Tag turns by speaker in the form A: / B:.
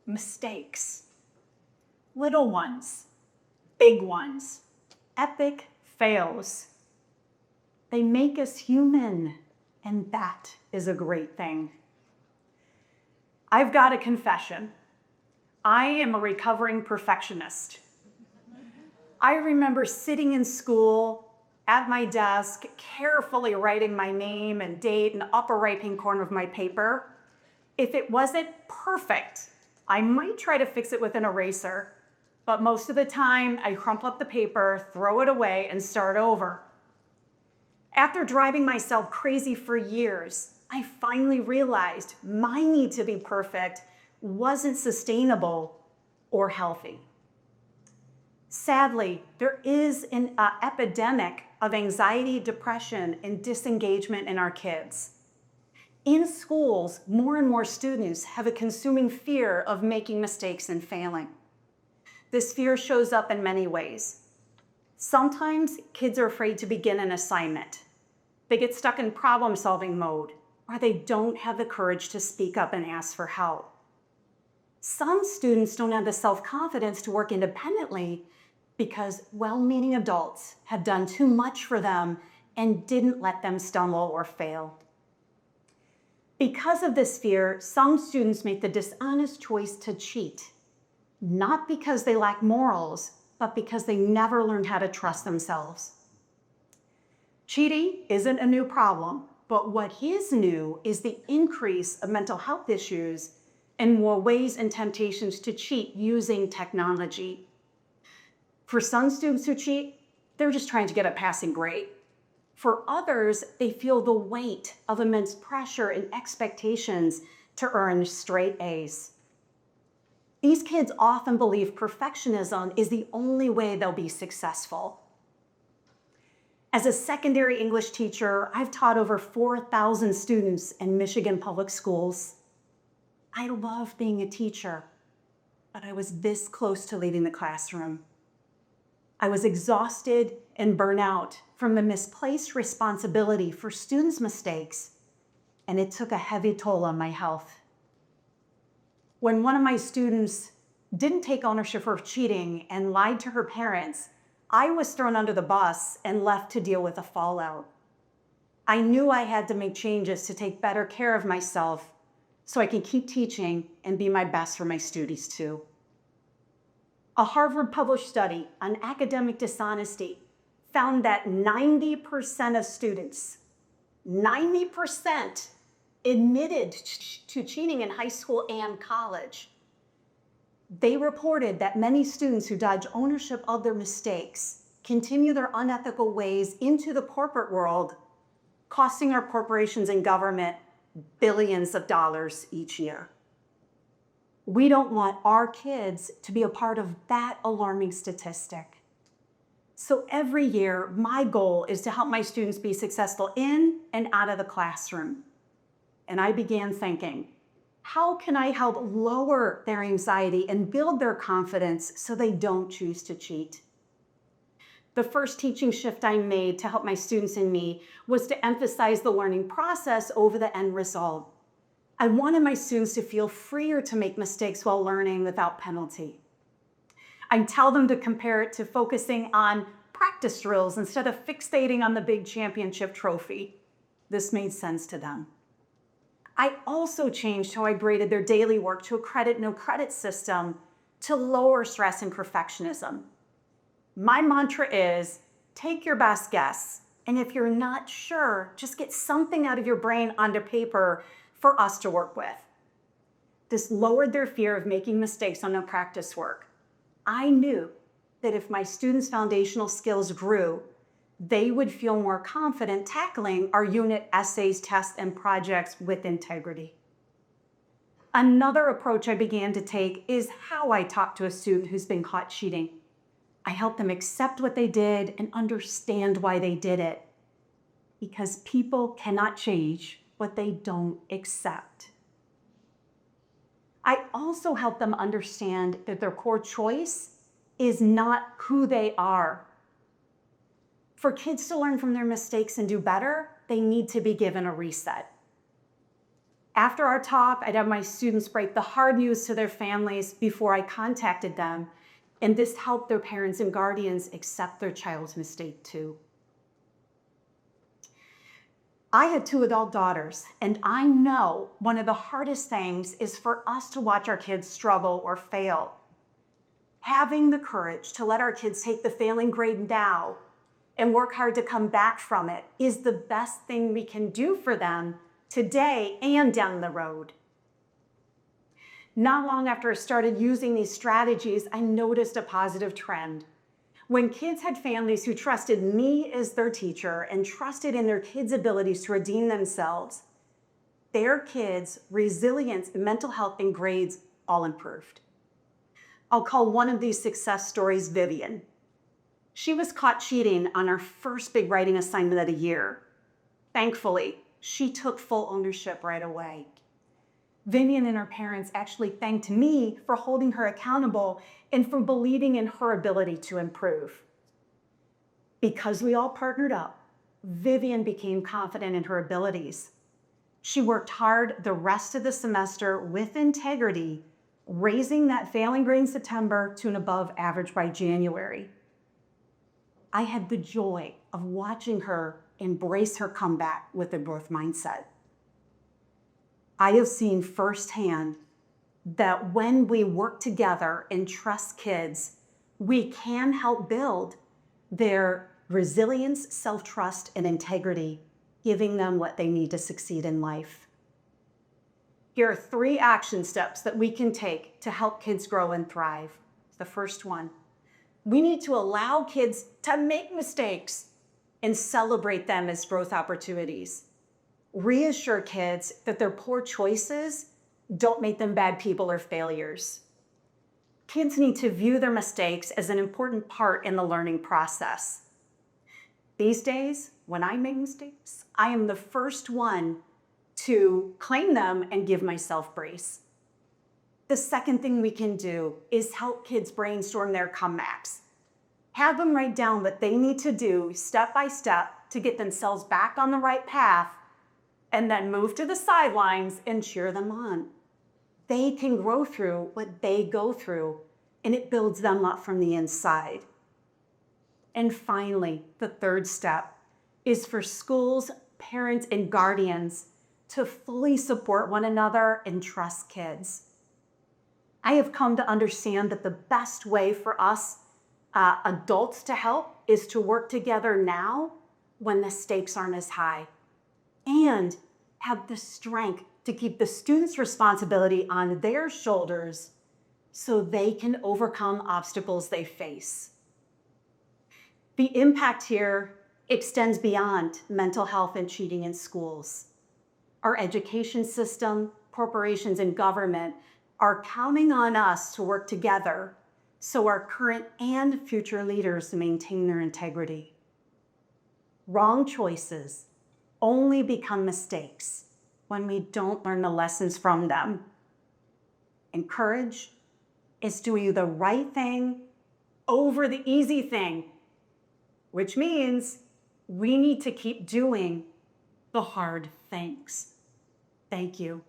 A: mistakes. Little ones, big ones, epic fails. They make us human, and that is a great thing. I've got a confession. I am a recovering perfectionist. I remember sitting in school at my desk, carefully writing my name and date in the upper right-hand corner of my paper. If it wasn't perfect, I might try to fix it with an eraser, but most of the time I crumple up the paper, throw it away, and start over. After driving myself crazy for years, I finally realized my need to be perfect wasn't sustainable or healthy. Sadly, there is an epidemic of anxiety, depression, and disengagement in our kids. In schools, more and more students have a consuming fear of making mistakes and failing. This fear shows up in many ways. Sometimes kids are afraid to begin an assignment. They get stuck in problem-solving mode, or they don't have the courage to speak up and ask for help. Some students don't have the self-confidence to work independently because well-meaning adults have done too much for them and didn't let them stumble or fail. Because of this fear, some students make the dishonest choice to cheat, not because they lack morals, but because they never learned how to trust themselves. Cheating isn't a new problem, but what is new is the increase of mental health issues and more ways and temptations to cheat using technology. For some students who cheat, they're just trying to get a passing grade. For others, they feel the weight of immense pressure and expectations to earn straight A's. These kids often believe perfectionism is the only way they'll be successful. As a secondary English teacher, I've taught over 4,000 students in Michigan public schools. I love being a teacher, but I was this close to leaving the classroom. I was exhausted and burnout from the misplaced responsibility for students' mistakes, and it took a heavy toll on my health. When one of my students didn't take ownership for cheating and lied to her parents, I was thrown under the bus and left to deal with the fallout. I knew I had to make changes to take better care of myself so I can keep teaching and be my best for my students too. A Harvard-published study on academic dishonesty found that 90% of students, 90% admitted to cheating in high school and college. They reported that many students who dodge ownership of their mistakes continue their unethical ways into the corporate world, costing our corporations and government billions of dollars each year. We don't want our kids to be a part of that alarming statistic. So every year, my goal is to help my students be successful in and out of the classroom. And I began thinking, how can I help lower their anxiety and build their confidence so they don't choose to cheat? The first teaching shift I made to help my students and me was to emphasize the learning process over the end result. I wanted my students to feel freer to make mistakes while learning without penalty. I tell them to compare it to focusing on practice drills instead of fixating on the big championship trophy. This made sense to them. I also changed how I graded their daily work to a credit, no credit system to lower stress and perfectionism. My mantra is, take your best guess. And if you're not sure, just get something out of your brain onto paper for us to work with. This lowered their fear of making mistakes on their practice work. I knew that if my students' foundational skills grew, they would feel more confident tackling our unit essays, tests, and projects with integrity. Another approach I began to take is how I talk to a student who's been caught cheating. I help them accept what they did and understand why they did it. Because people cannot change what they don't accept. I also help them understand that their core choice is not who they are. For kids to learn from their mistakes and do better, they need to be given a reset. After our talk, I'd have my students break the hard news to their families before I contacted them, and this helped their parents and guardians accept their child's mistake too. I had 2 adult daughters, and I know one of the hardest things is for us to watch our kids struggle or fail. Having the courage to let our kids take the failing grade now and work hard to come back from it is the best thing we can do for them today and down the road. Not long after I started using these strategies, I noticed a positive trend. When kids had families who trusted me as their teacher and trusted in their kids' abilities to redeem themselves, their kids' resilience, mental health, and grades all improved. I'll call one of these success stories Vivian. She was caught cheating on her first big writing assignment of the year. Thankfully, she took full ownership right away. Vivian and her parents actually thanked me for holding her accountable and for believing in her ability to improve. Because we all partnered up, Vivian became confident in her abilities. She worked hard the rest of the semester with integrity, raising that failing grade in September to an above average by January. I had the joy of watching her embrace her comeback with a growth mindset. I have seen firsthand that when we work together and trust kids, we can help build their resilience, self-trust, and integrity, giving them what they need to succeed in life. Here are 3 action steps that we can take to help kids grow and thrive. The first one, we need to allow kids to make mistakes and celebrate them as growth opportunities. Reassure kids that their poor choices don't make them bad people or failures. Kids need to view their mistakes as an important part in the learning process. These days, when I make mistakes, I am the first one to claim them and give myself grace. The second thing we can do is help kids brainstorm their comebacks. Have them write down what they need to do step by step to get themselves back on the right path, and then move to the sidelines and cheer them on. They can grow through what they go through, and it builds them up from the inside. And finally, the third step is for schools, parents, and guardians to fully support one another and trust kids. I have come to understand that the best way for us adults to help is to work together now when the stakes aren't as high, and have the strength to keep the students' responsibility on their shoulders so they can overcome obstacles they face. The impact here extends beyond mental health and cheating in schools. Our education system, corporations, and government are counting on us to work together so our current and future leaders maintain their integrity. Wrong choices only become mistakes when we don't learn the lessons from them. And courage is doing the right thing over the easy thing, which means we need to keep doing the hard things. Thank you.